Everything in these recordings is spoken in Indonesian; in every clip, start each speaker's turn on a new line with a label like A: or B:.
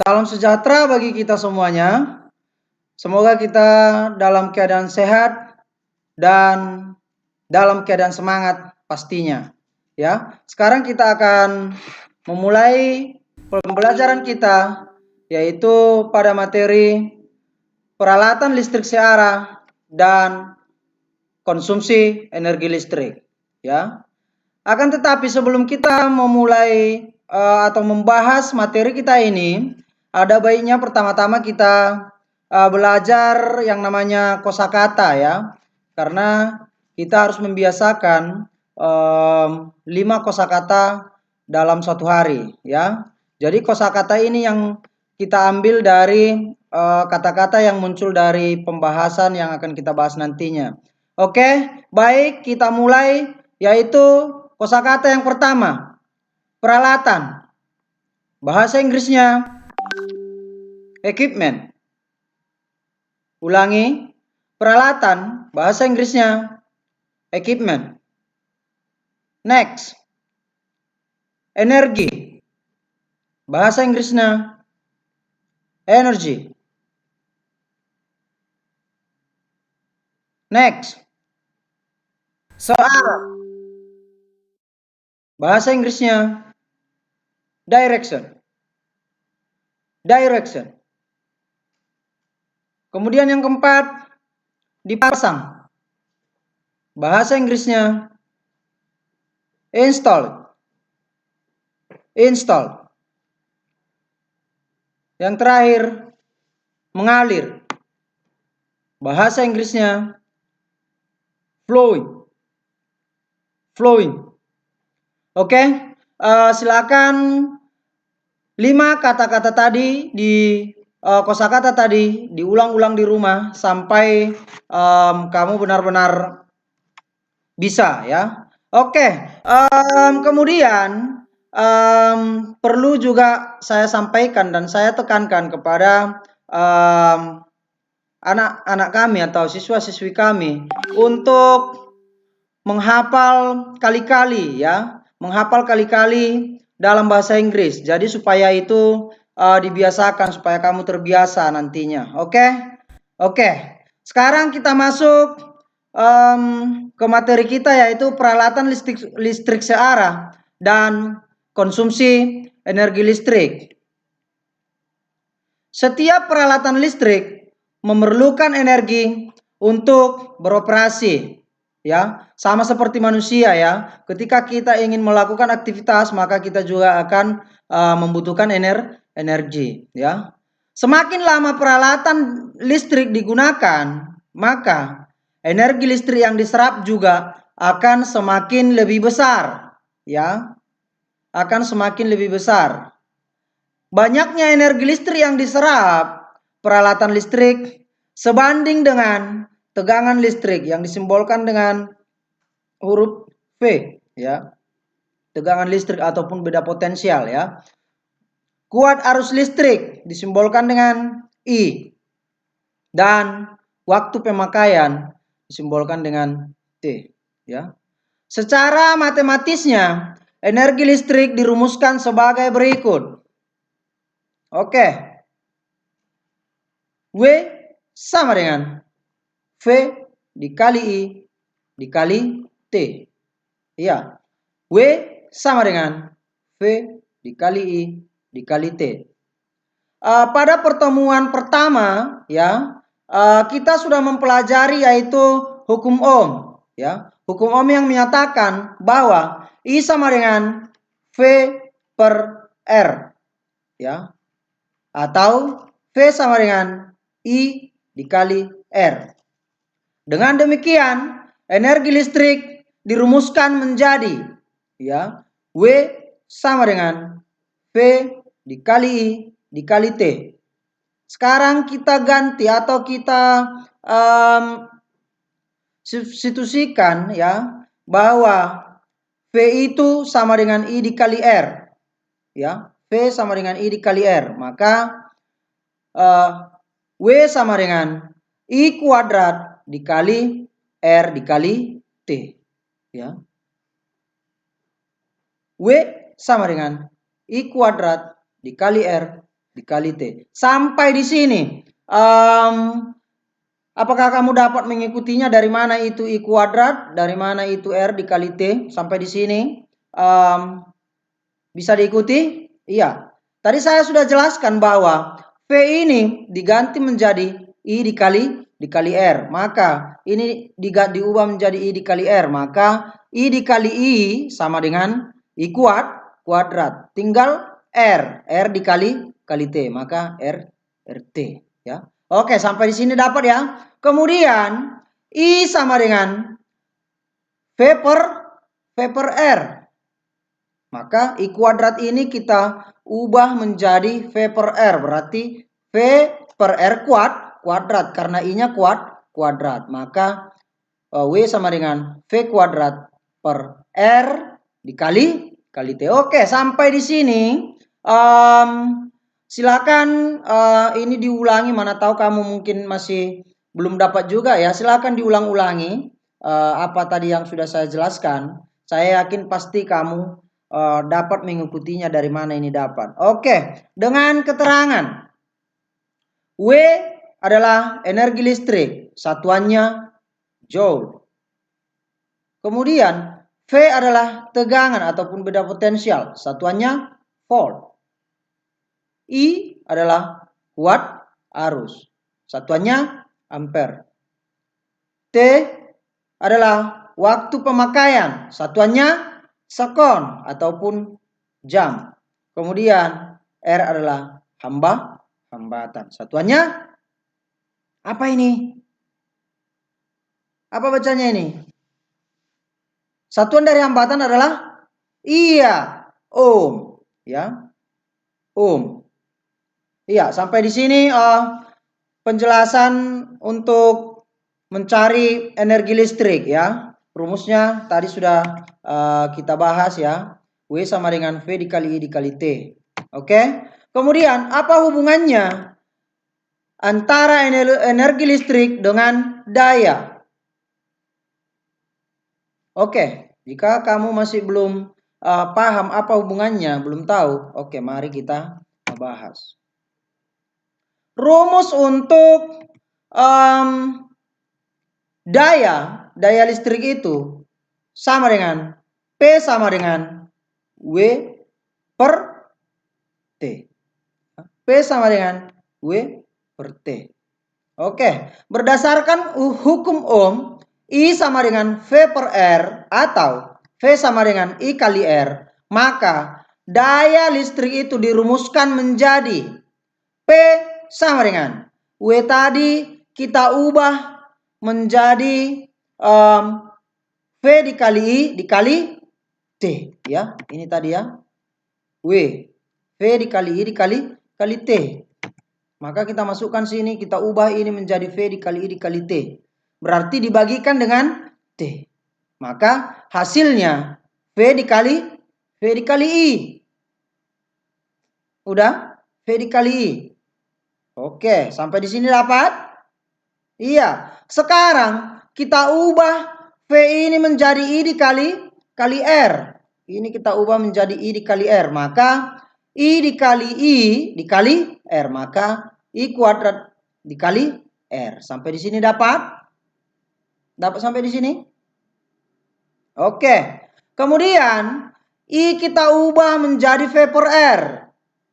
A: Salam sejahtera bagi kita semuanya. Semoga kita dalam keadaan sehat dan dalam keadaan semangat pastinya. Ya, sekarang kita akan memulai pembelajaran kita yaitu pada materi peralatan listrik searah dan konsumsi energi listrik. Ya, akan tetapi sebelum kita memulai atau membahas materi kita ini, ada baiknya pertama-tama kita belajar yang namanya kosakata ya. Karena kita harus membiasakan 5 kosakata dalam satu hari ya. Jadi kosakata ini yang kita ambil dari kata-kata yang muncul dari pembahasan yang akan kita bahas nantinya. Oke, baik kita mulai yaitu kosakata yang pertama, peralatan. Bahasa Inggrisnya equipment. Ulangi, peralatan. Bahasa Inggrisnya equipment. Next, energi. Bahasa Inggrisnya energy. Next, searah. Bahasa Inggrisnya direction. Direction. Kemudian yang keempat, dipasang. Bahasa Inggrisnya install. Install. Yang terakhir, mengalir. Bahasa Inggrisnya flowing. Flowing. Oke, silakan 5 kata-kata tadi di kosakata tadi diulang-ulang di rumah sampai kamu benar-benar bisa ya. Oke, kemudian perlu juga saya sampaikan dan saya tekankan kepada anak-anak kami atau siswa-siswi kami untuk menghafal kali-kali ya, menghafal kali-kali dalam bahasa Inggris. Jadi supaya itu dibiasakan supaya kamu terbiasa nantinya. Oke? Oke. Sekarang kita masuk ke materi kita yaitu peralatan listrik searah dan konsumsi energi listrik. Setiap peralatan listrik memerlukan energi untuk beroperasi. Ya, sama seperti manusia ya. Ketika kita ingin melakukan aktivitas, maka kita juga akan membutuhkan energi, ya. Semakin lama peralatan listrik digunakan, maka energi listrik yang diserap juga akan semakin lebih besar, ya. Akan semakin lebih besar. Banyaknya energi listrik yang diserap peralatan listrik sebanding dengan tegangan listrik yang disimbolkan dengan huruf V ya. Tegangan listrik ataupun beda potensial ya. Kuat arus listrik disimbolkan dengan I. Dan waktu pemakaian disimbolkan dengan T ya. Secara matematisnya energi listrik dirumuskan sebagai berikut. Oke. W sama dengan V dikali I dikali T. Iya. W sama dengan V dikali I dikali T. Pada pertemuan pertama ya, kita sudah mempelajari yaitu hukum Ohm ya. Hukum Ohm yang menyatakan bahwa I sama dengan V per R ya. Atau V sama dengan I dikali R. Dengan demikian, energi listrik dirumuskan menjadi ya, W sama dengan V dikali I dikali T. Sekarang kita ganti atau kita substitusikan ya bahwa V itu sama dengan I dikali R. Ya, V sama dengan I dikali R. Maka W sama dengan I kuadrat dikali R dikali T. Ya. W sama dengan I kuadrat dikali R dikali T. Sampai di sini. Apakah kamu dapat mengikutinya dari mana itu I kuadrat, dari mana itu R dikali T? Sampai di sini. Bisa diikuti? Iya. Tadi saya sudah jelaskan bahwa V ini diganti menjadi I dikali R. Maka ini diubah menjadi I dikali R. Maka I dikali I sama dengan I kuadrat. Tinggal R dikali T. Maka RT. Ya. Oke, sampai di sini dapat ya. Kemudian I sama dengan V per R. Maka I kuadrat ini kita ubah menjadi V per R. Berarti V per R kuadrat. Karena I-nya kuadrat. Maka W sama dengan V kuadrat per R dikali T. Oke, sampai di sini. Silakan ini diulangi. Mana tahu kamu mungkin masih belum dapat juga ya. Silakan diulang-ulangi apa tadi yang sudah saya jelaskan. Saya yakin pasti kamu dapat mengikutinya dari mana ini dapat. Oke, dengan keterangan W adalah energi listrik, satuannya joule. Kemudian V adalah tegangan ataupun beda potensial, satuannya volt. I adalah watt arus, satuannya ampere. T adalah waktu pemakaian, satuannya sekon ataupun jam. Kemudian R adalah hambatan. Satuannya apa ini? Apa bacanya ini? Satuan dari hambatan adalah ohm, ya. Ohm. Iya, sampai di sini penjelasan untuk mencari energi listrik ya. Rumusnya tadi sudah kita bahas ya. W sama dengan V dikali I dikali T. Oke. Kemudian apa hubungannya antara energi listrik dengan daya? Oke. Jika kamu masih belum paham apa hubungannya, belum tahu. Oke, mari kita bahas. Rumus untuk daya listrik itu sama dengan P sama dengan W per T. P sama dengan W per T. Oke, berdasarkan hukum Ohm, I sama dengan V per R atau V sama dengan I kali R, maka daya listrik itu dirumuskan menjadi P sama dengan W tadi kita ubah menjadi V dikali I dikali T ya. Ini tadi ya. W dikali I dikali T. Maka kita masukkan sini, kita ubah ini menjadi V dikali I dikali T. Berarti dibagikan dengan T. Maka hasilnya V dikali I. Udah? V dikali I. Oke, sampai di sini dapat? Iya. Sekarang kita ubah V ini menjadi I dikali R. Ini kita ubah menjadi I dikali R. Maka I dikali R. Maka I kuadrat dikali R. Sampai di sini dapat? Dapat sampai di sini? Oke. Kemudian I kita ubah menjadi V per R.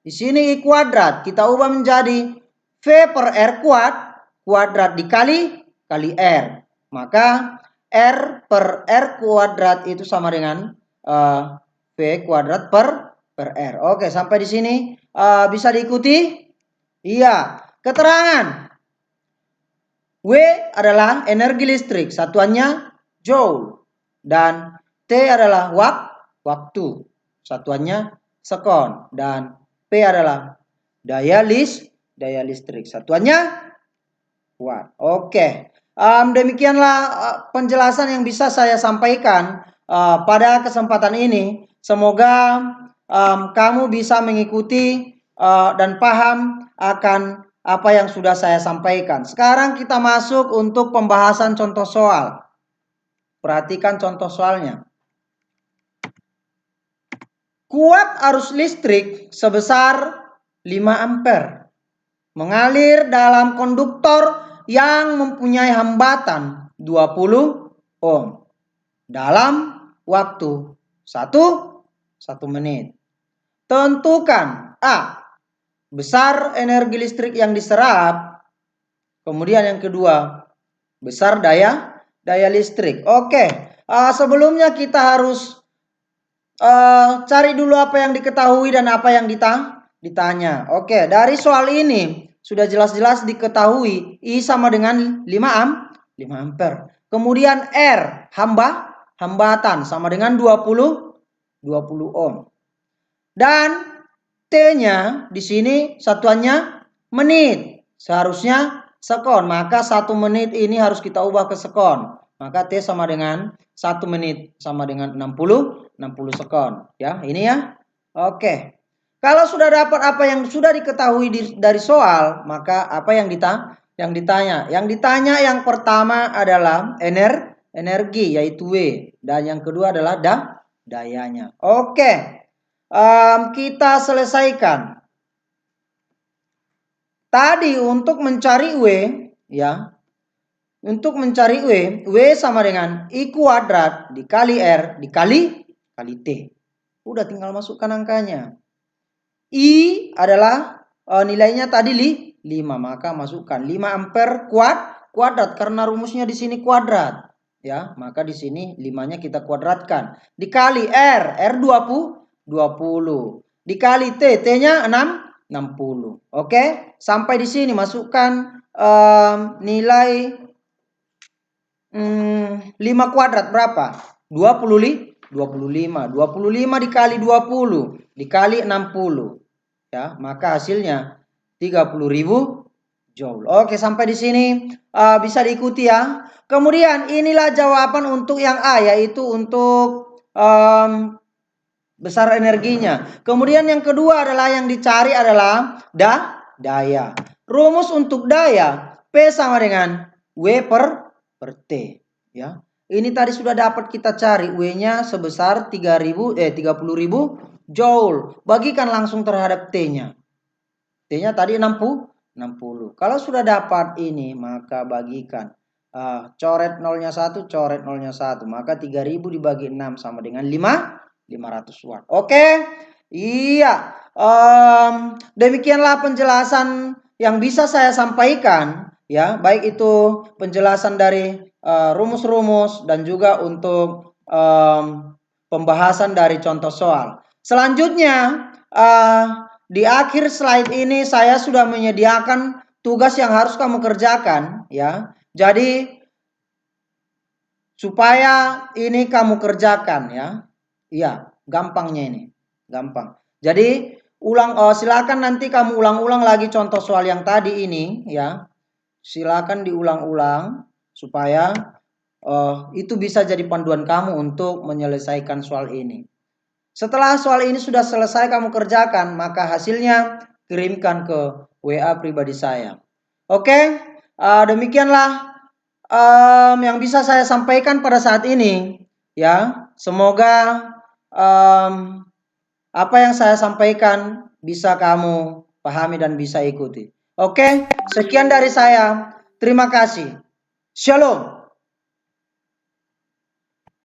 A: Di sini I kuadrat. Kita ubah menjadi V per R kuadrat dikali R. Maka R per R kuadrat itu sama dengan V kuadrat per R. Oke, sampai di sini bisa diikuti? Iya. Keterangan. W adalah energi listrik, satuannya joule. Dan T adalah waktu, satuannya sekon. Dan P adalah daya listrik, satuannya watt. Oke. Demikianlah penjelasan yang bisa saya sampaikan pada kesempatan ini. Semoga kamu bisa mengikuti dan paham akan apa yang sudah saya sampaikan. Sekarang kita masuk untuk pembahasan contoh soal. Perhatikan contoh soalnya. Kuat arus listrik sebesar 5 ampere. Mengalir dalam konduktor yang mempunyai hambatan 20 ohm dalam waktu 1 menit. Tentukan A. Besar energi listrik yang diserap. Kemudian yang kedua, besar daya listrik. Oke, sebelumnya kita harus cari dulu apa yang diketahui dan apa yang ditanya. Oke, dari soal ini sudah jelas-jelas diketahui I sama dengan 5 ampere. Kemudian R, hambatan sama dengan 20 ohm. Dan T-nya di sini satuannya menit. Seharusnya sekon. Maka 1 menit ini harus kita ubah ke sekon. Maka T sama dengan 1 menit sama dengan 60 sekon. Ya, ini ya. Oke. Kalau sudah dapat apa yang sudah diketahui dari soal, maka apa yang ditanya? Yang ditanya yang pertama adalah energi yaitu W, dan yang kedua adalah dayanya. Oke. Kita selesaikan. Tadi untuk mencari W, ya. Untuk mencari W sama dengan I kuadrat dikali R dikali T. Udah tinggal masukkan angkanya. I adalah nilainya tadi 5, maka masukkan 5 ampere kuadrat karena rumusnya di sini kuadrat. Ya, maka di sini 5-nya kita kuadratkan. Dikali R 20. Dikali T-nya 60. Oke, sampai di sini masukkan nilai 5 kuadrat berapa? 25. 25 dikali 20 dikali 60. Ya, maka hasilnya 30.000 joule. Oke, sampai di sini bisa diikuti ya. Kemudian inilah jawaban untuk yang A, yaitu untuk besar energinya. Kemudian yang kedua adalah yang dicari adalah daya. Rumus untuk daya P sama dengan W per T. Ya. Ini tadi sudah dapat kita cari W-nya sebesar 30.000 joule. Bagikan langsung terhadap T-nya. T-nya tadi 60. Kalau sudah dapat ini, maka bagikan. Coret nolnya 1, coret nolnya 1. Maka 3000 dibagi 6 sama dengan 500 watt. Oke? Iya. Demikianlah penjelasan yang bisa saya sampaikan. Ya, baik itu penjelasan dari rumus-rumus dan juga untuk pembahasan dari contoh soal. Selanjutnya, di akhir slide ini saya sudah menyediakan tugas yang harus kamu kerjakan, ya. Jadi supaya ini kamu kerjakan, ya. Iya, gampangnya ini, gampang. Jadi silakan nanti kamu ulang-ulang lagi contoh soal yang tadi ini, ya. Silakan diulang-ulang supaya itu bisa jadi panduan kamu untuk menyelesaikan soal ini. Setelah soal ini sudah selesai kamu kerjakan, maka hasilnya kirimkan ke WA pribadi saya. Oke, demikianlah yang bisa saya sampaikan pada saat ini. Ya, semoga apa yang saya sampaikan bisa kamu pahami dan bisa ikuti. Oke, sekian dari saya. Terima kasih. Shalom.